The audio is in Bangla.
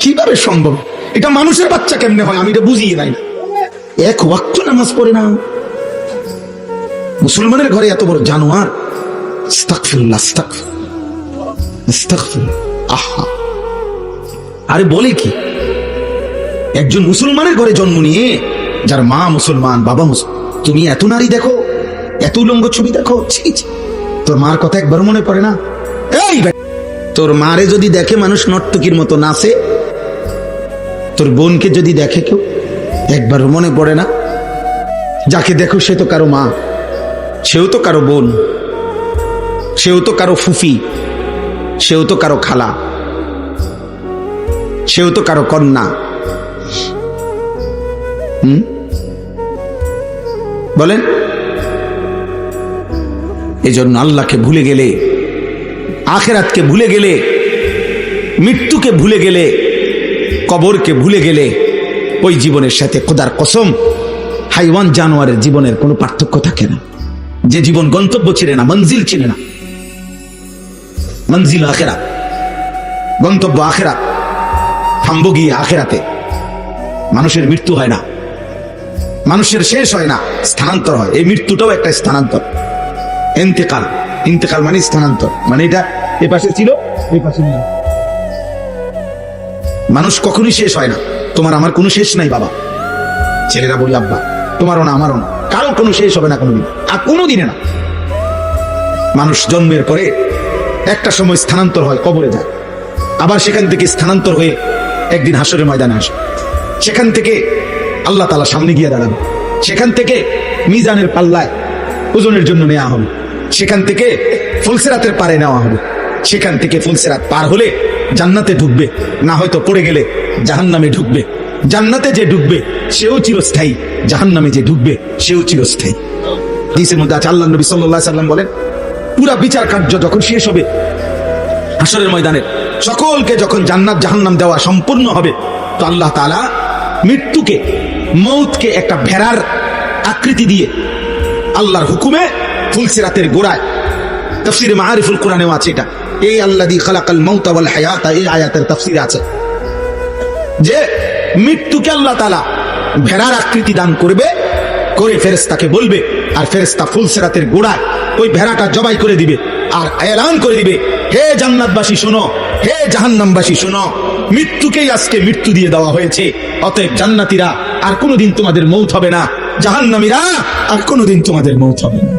কিভাবে সম্ভব? এটা মানুষের বাচ্চা কেমনে হয় আমি এটা বুঝিয়ে নাই। এক ওয়াক্ত নামাজ পড়ে না, মুসলমানের ঘরে এত বড় জানোয়ার। আস্তাগফিরুল্লাহ, আস্তাগফিরুল্লাহ, আস্তাগফিরুল্লাহ। আহা, আরে বলে কি? একজন মুসলমানের ঘরে জন্ম নিয়ে, যার মা মুসলমান, বাবা মুসলমান, তুমি এত নারী দেখো, এত উলঙ্গ ছবি দেখো, ছি ছি। তোর মার কথা একবার মনে পড়ে না? এই তোর মারে যদি দেখে মানুষ নর্তকীর মতো নাচে, তোর বোনকে যদি দেখে কেউ, একবার মনে পড়ে না? যাকে দেখো সে তো কারো মা, সেও তো কারো বোন, সেও তো কারো ফুফি, সেও তো কারো খালা, সেও তো কারো কন্যা। বলেন? এজন্য আল্লাহকে ভুলে গেলে, আখিরাতকে ভুলে গেলে, মৃত্যুকে ভুলে গেলে, কবরকে ভুলে গেলে, ওই জীবনের সাথে খোদার কসম হাইওয়ান জানোয়ারের জীবনের কোনো পার্থক্য থাকে না। যে জীবন গন্তব্য ছিল না, মঞ্জিল ছিল না। মঞ্জিল আখিরাত, গন্তব্য আখিরাত, থামবো গিয়ে আখিরাতে। মানুষের মৃত্যু হয় না, মানুষের শেষ হয় না, স্থানান্তর হয়। এই মৃত্যুটাও একটা স্থানান্তর, ইন্তেকাল। ইন্তেকাল মানে স্থানান্তর, মানে এটা এ পাশে ছিল, এই পাশে নেই। মানুষ কখনোই শেষ হয় না। তোমার আমার কোনো শেষ নাই বাবা। ছেলেরা বলি আব্বা, তোমারও না আমারও না, কারো কোনো শেষ হবে না কোনোদিন, আর কোনোদিনে না। মানুষ জন্মের পরে একটা সময় স্থানান্তর হয়, কবরে যায়। আবার সেখান থেকে স্থানান্তর হয়ে একদিন হাসরের ময়দানে আসে। সেখান থেকে আল্লাহ তাআলা সামনে গিয়ে দাঁড়াবে। সেখান থেকে মিজানের পাল্লায় ওজনের জন্য নেওয়া হবে। সেখান থেকে ফুলসিরাতের পারে নেওয়া হবে। সেখান থেকে ফুলসিরাত পার হলে জান্নাতে ঢুকবে, না হয়তো পড়ে গেলে জাহান্নামে ঢুকবে। জান্নাতে যে ঢুকবে সেও চিরস্থায়ী, জাহান্নামে যে ঢুকবে সেও চিরস্থায়ী। হাদিসের মধ্যে আছে, আল্লাহ নবী সাল্লাল্লাহু আলাইহি সাল্লাম বলেন, পুরা বিচার কার্য যখন শেষ হবে, হাসরের ময়দানে সকলকে যখন জান্নাত জাহান্নাম দেওয়া সম্পূর্ণ হবে, তো আল্লাহ তাআলা মৃত্যুকে, মৌতকে একটা ভেড়ার আকৃতি দিয়ে আল্লাহর হুকুমে ফুলসিরাতের গোড়ায়, তাফসীরে মাআরিফুল কোরআনেও আছে এটা, এই আল্লাযী খালাকাল মাউতা ওয়াল হায়াতা, এই আয়াতের তাফসীরে আছে যে মৃত্যুকে আল্লাহ তাআলা ভেড়ার আকৃতি দান করবে, করে ফেরেশতাকে বলবে, আর ফেরেশতা ফুলসিরাতের গোড়ায় ওই ভেড়াটা জবাই করে দিবে, আর এলান করে দিবে, হে জান্নাতবাসী শোনো, হে জাহান্নামবাসী শোনো, মৃত্যুকেই আজকে মৃত্যু দিয়ে দেওয়া হয়েছে। অতএব জান্নাতীরা আর কোনোদিন তোমাদের মৌত হবে না, জাহান্নামীরা আর কোনোদিন তোমাদের মৌত হবে না।